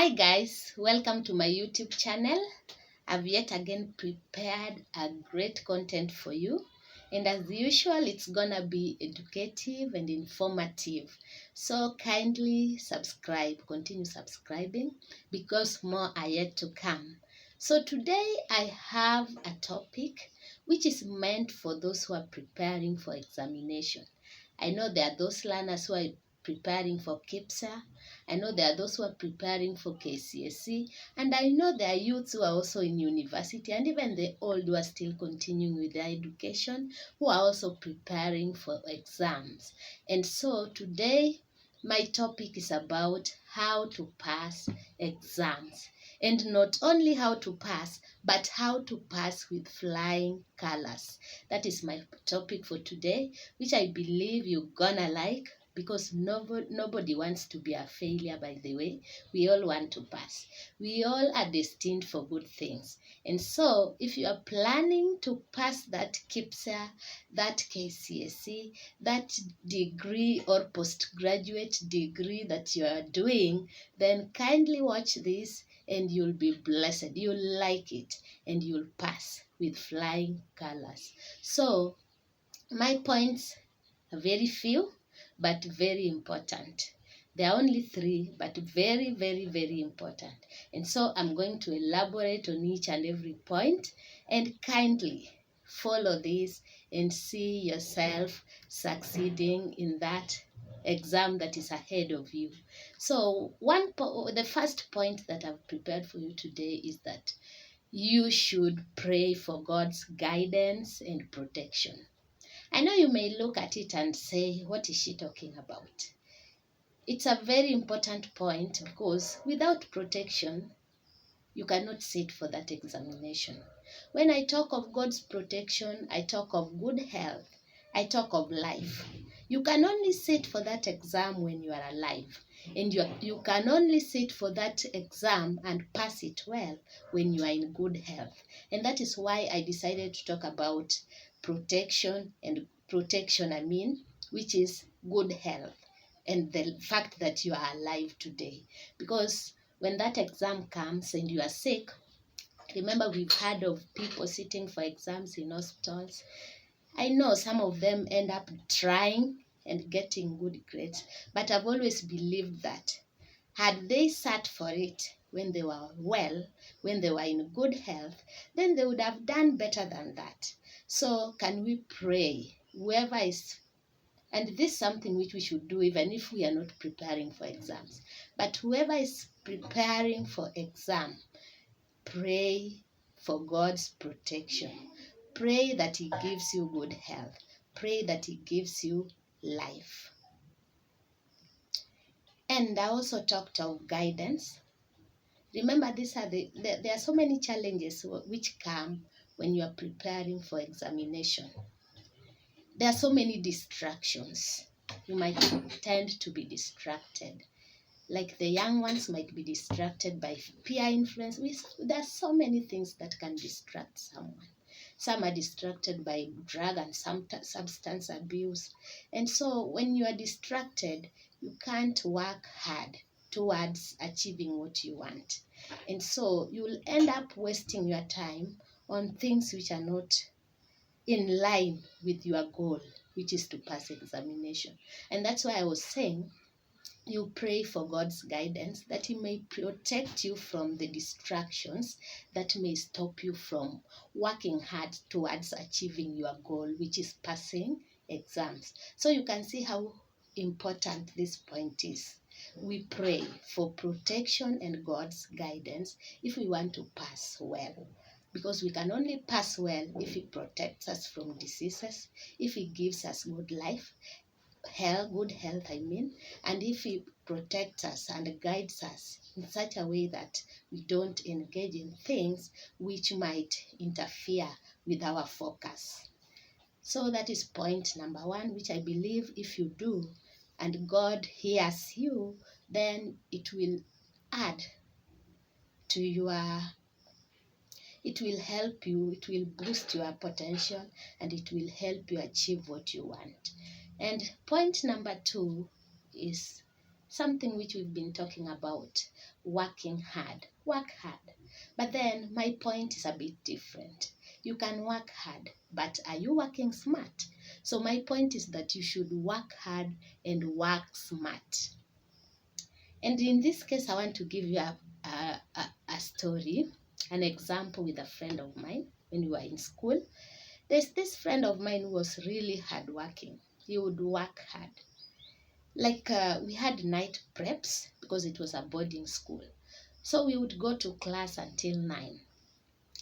Hi guys, welcome to my YouTube channel. I've yet again prepared a great content for you, and as usual it's gonna be educative and informative. So kindly subscribe, continue subscribing because more are yet to come. So today I have a topic which is meant for those who are preparing for examination. I know there are those learners who are preparing for KPSA. I know there are those who are preparing for KCSE, and I know there are youths who are also in university, and even the old who are still continuing with their education, who are also preparing for exams. And so today, my topic is about how to pass exams. And not only how to pass, but how to pass with flying colors. That is my topic for today, which I believe you're gonna like because nobody wants to be a failure. By the way, we all want to pass. We all are destined for good things. And so if you are planning to pass that KPSA, that KCSE, that degree or postgraduate degree that you are doing, then kindly watch this and you'll be blessed. You'll like it and you'll pass with flying colors. So my points are very few but very important. There are only three, but very, very, very important. And so I'm going to elaborate on each and every point, and kindly follow this and see yourself succeeding in that exam that is ahead of you. So the first point that I've prepared for you today is that you should pray for God's guidance and protection. I know you may look at it and say, what is she talking about? It's a very important point because without protection, you cannot sit for that examination. When I talk of God's protection, I talk of good health. I talk of life. You can only sit for that exam when you are alive. And you can only sit for that exam and pass it well when you are in good health. And that is why I decided to talk about protection, which is good health and the fact that you are alive today. Because when that exam comes and you are sick, remember we've heard of people sitting for exams in hospitals. I know some of them end up trying and getting good grades, but I've always believed that had they sat for it when they were well, when they were in good health, then they would have done better than that. So can we pray, whoever is, and this is something which we should do even if we are not preparing for exams, but whoever is preparing for exam, pray for God's protection. Pray that He gives you good health. Pray that He gives you life. And I also talked of guidance. Remember, there are so many challenges which come when you are preparing for examination. There are so many distractions. You might tend to be distracted. Like the young ones might be distracted by peer influence. There are so many things that can distract someone. Some are distracted by drug and substance abuse. And so when you are distracted, you can't work hard towards achieving what you want. And so you'll end up wasting your time on things which are not in line with your goal, which is to pass examination. And that's why I was saying you pray for God's guidance that He may protect you from the distractions that may stop you from working hard towards achieving your goal, which is passing exams. So you can see how important this point is. We pray for protection and God's guidance if we want to pass well. Because we can only pass well if He protects us from diseases, if He gives us good life, good health, and if He protects us and guides us in such a way that we don't engage in things which might interfere with our focus. So that is point number one, which I believe if you do and God hears you, then it will add to it will help you, it will boost your potential, and it will help you achieve what you want. And point number two is something which we've been talking about, working hard. Work hard. But then my point is a bit different. You can work hard, but are you working smart? So my point is that you should work hard and work smart. And in this case, I want to give you a story, an example with a friend of mine when we were in school. There's this friend of mine who was really hardworking. He would work hard. Like we had night preps because it was a boarding school. So we would go to class until 9.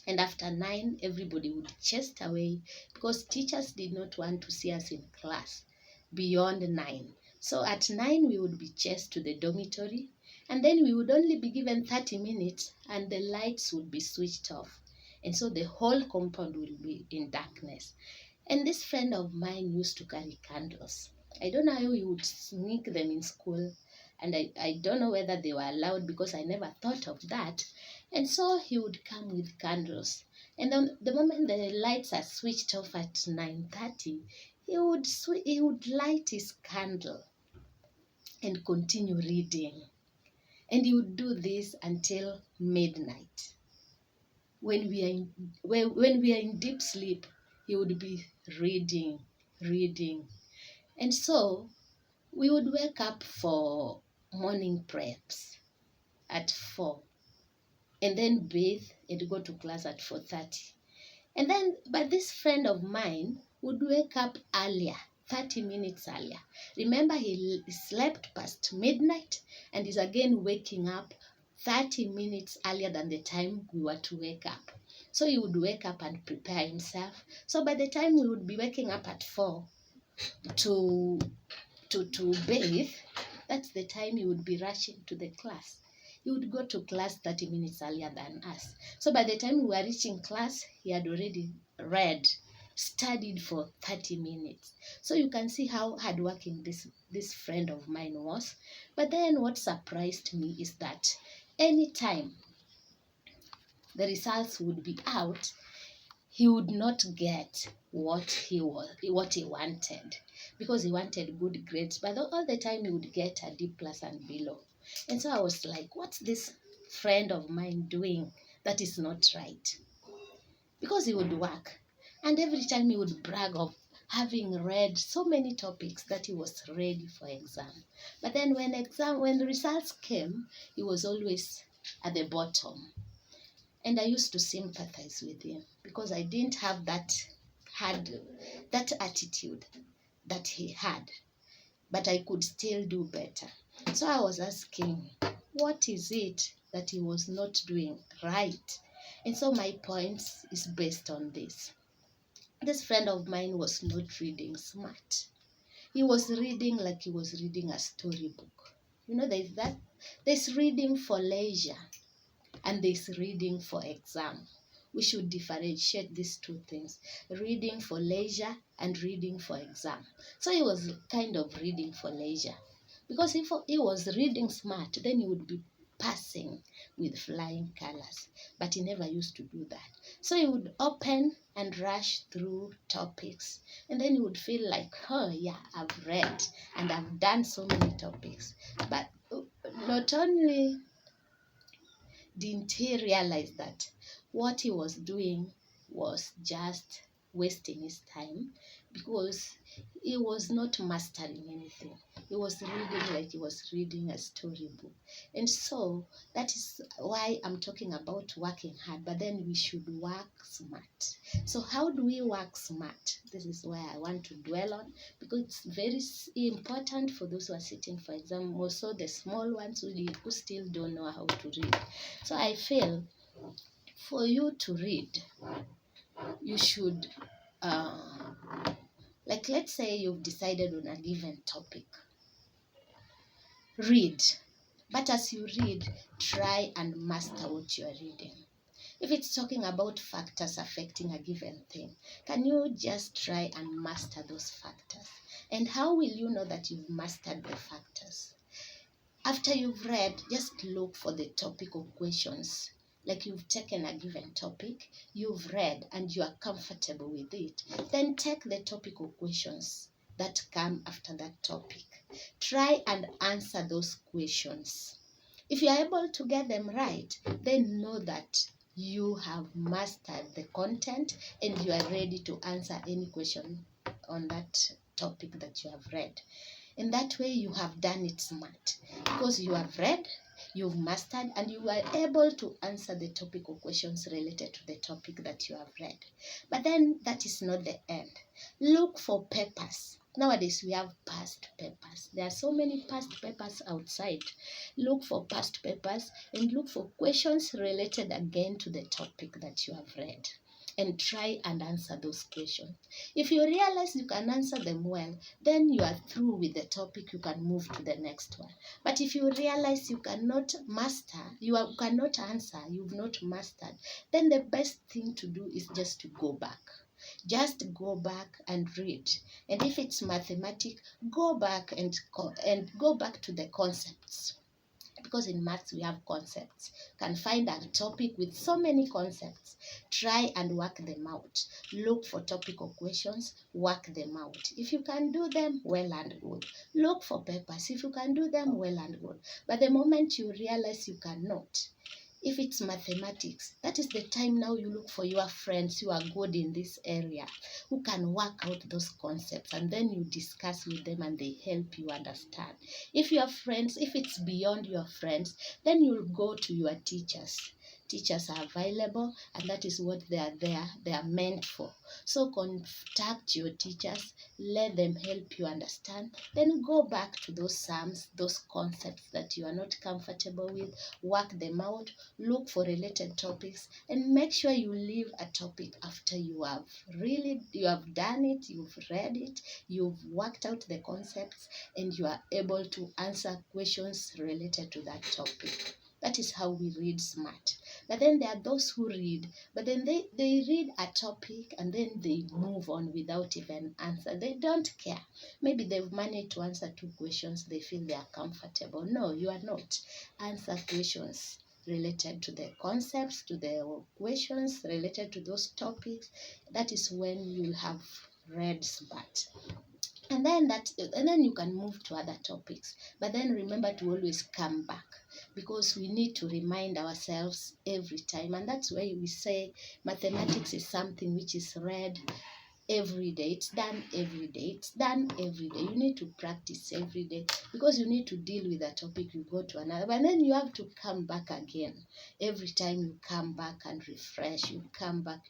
And after 9, everybody would chase away because teachers did not want to see us in class beyond 9. So at 9, we would be chased to the dormitory, and then we would only be given 30 minutes and the lights would be switched off. And so the whole compound will be in darkness. And this friend of mine used to carry candles. I don't know how he would sneak them in school, and I don't know whether they were allowed because I never thought of that. And so he would come with candles. And then the moment the lights are switched off at 9:30, he would light his candle and continue reading. And he would do this until midnight. When we are in deep sleep, he would be reading. And so we would wake up for morning preps at 4 and then bathe and go to class at 4:30. And then, but this friend of mine would wake up earlier, 30 minutes earlier. Remember, he slept past midnight and is again waking up 30 minutes earlier than the time we were to wake up. So he would wake up and prepare himself. So by the time we would be waking up at 4 to bathe, that's the time he would be rushing to the class. He would go to class 30 minutes earlier than us. So by the time we were reaching class, he had already studied for 30 minutes. So you can see how hardworking this friend of mine was. But then what surprised me is that anytime the results would be out, he would not get what he wanted, because he wanted good grades, but all the time he would get a D+ and below. And so I was like, what's this friend of mine doing that is not right? Because he would work, and every time he would brag of having read so many topics that he was ready for exam. But then when the results came, he was always at the bottom. And I used to sympathize with him because I didn't have that attitude that he had, but I could still do better. So I was asking, what is it that he was not doing right? And so my point is based on this. This friend of mine was not reading smart. He was reading like he was reading a storybook. You know, there's reading for leisure and there's reading for exam. We should differentiate these two things: reading for leisure and reading for exam. So he was kind of reading for leisure, because if he was reading smart, then he would be passing with flying colors. But he never used to do that. So he would open and rush through topics, and then he would feel like, oh yeah, I've read and I've done so many topics. But not only didn't he realize that what he was doing was just wasting his time, because he was not mastering anything. He was reading like he was reading a storybook. And so that is why I'm talking about working hard, but then we should work smart. So how do we work smart? This is where I want to dwell on, because it's very important for those who are sitting for exam, also the small ones who still don't know how to read. So I feel for you to read, you should, like, let's say you've decided on a given topic. Read. But as you read, try and master what you are reading. If it's talking about factors affecting a given thing, can you just try and master those factors? And how will you know that you've mastered the factors? After you've read, just look for the topical questions. Like, you've taken a given topic, you've read, and you are comfortable with it. Then take the topical questions that come after that topic. Try and answer those questions. If you are able to get them right, then know that you have mastered the content and you are ready to answer any question on that topic that you have read. In that way, you have done it smart because you have read, you've mastered, and you are able to answer the topical questions related to the topic that you have read. But then that is not the end. Look for papers. Nowadays, we have past papers. There are so many past papers outside. Look for past papers and look for questions related again to the topic that you have read. And try and answer those questions. If you realize you can answer them well, then you are through with the topic. You can move to the next one. But if you realize you cannot master, cannot answer, you've not mastered, then the best thing to do is just to go back. Just go back and read. And if it's mathematics, go back and go back to the concepts. Because in maths we have concepts. You can find a topic with so many concepts. Try and work them out. Look for topical questions, work them out. If you can do them, well and good. Look for papers. If you can do them, well and good. But the moment you realize you cannot, if it's mathematics, that is the time now you look for your friends who are good in this area, who can work out those concepts, and then you discuss with them and they help you understand. If your friends, if it's beyond your friends, then you'll go to your teachers. Teachers are available, and that is what they are meant for. So contact your teachers, let them help you understand, then go back to those sums, those concepts that you are not comfortable with, work them out, look for related topics, and make sure you leave a topic after you have done it, you've read it, you've worked out the concepts, and you are able to answer questions related to that topic. That is how we read smart. But then there are those who read, but then they read a topic and then they move on without even answer. They don't care. Maybe they've managed to answer 2 questions. They feel they are comfortable. No, you are not. Answer questions related to the concepts, to the questions related to those topics. That is when you'll have read smart. And then you can move to other topics. But then remember to always come back, because we need to remind ourselves every time. And that's why we say mathematics is something which is read every day. It's done every day. It's done every day. You need to practice every day, because you need to deal with a topic, you go to another, but then you have to come back again. Every time you come back and refresh, you come back.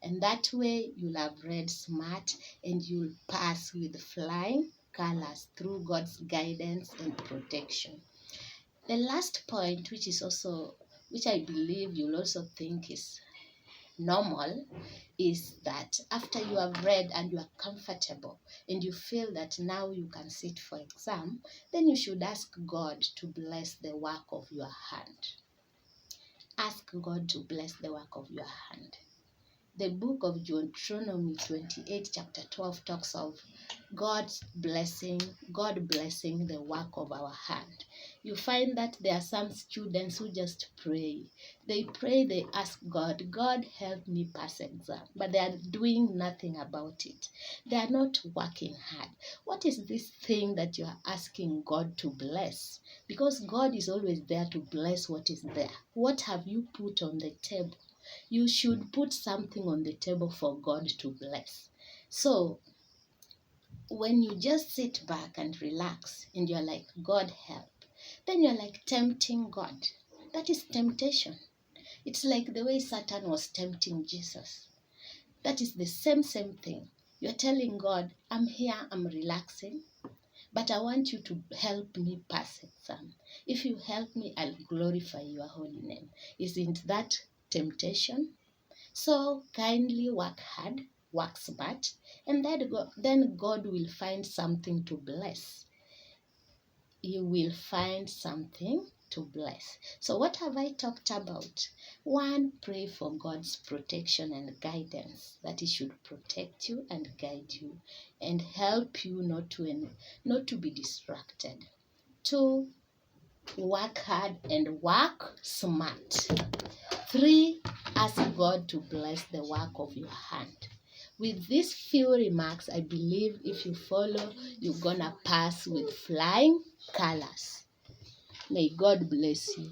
And that way you'll have read smart and you'll pass with flying colors through God's guidance and protection. The last point, which I believe you'll also think is normal, is that after you have read and you are comfortable and you feel that now you can sit for exam, then you should ask God to bless the work of your hand. Ask God to bless the work of your hand. The book of Deuteronomy 28 chapter 12 talks of God blessing the work of our hand. You find that there are some students who just pray. They pray, they ask God, God help me pass exam, but they are doing nothing about it. They are not working hard. What is this thing that you are asking God to bless? Because God is always there to bless what is there. What have you put on the table? You should put something on the table for God to bless. So when you just sit back and relax and you're like, God help, then you're like tempting God. That is temptation. It's like the way Satan was tempting Jesus. That is the same thing. You're telling God, I'm here, I'm relaxing, but I want you to help me pass exam. If you help me, I'll glorify your holy name. Isn't that temptation? So kindly work hard, work smart, and then God will find something to bless. He will find something to bless. So what have I talked about? 1, pray for God's protection and guidance, that He should protect you and guide you and help you not to be distracted. 2, work hard and work smart. 3, ask God to bless the work of your hand. With these few remarks, I believe if you follow, you're gonna pass with flying colors. May God bless you.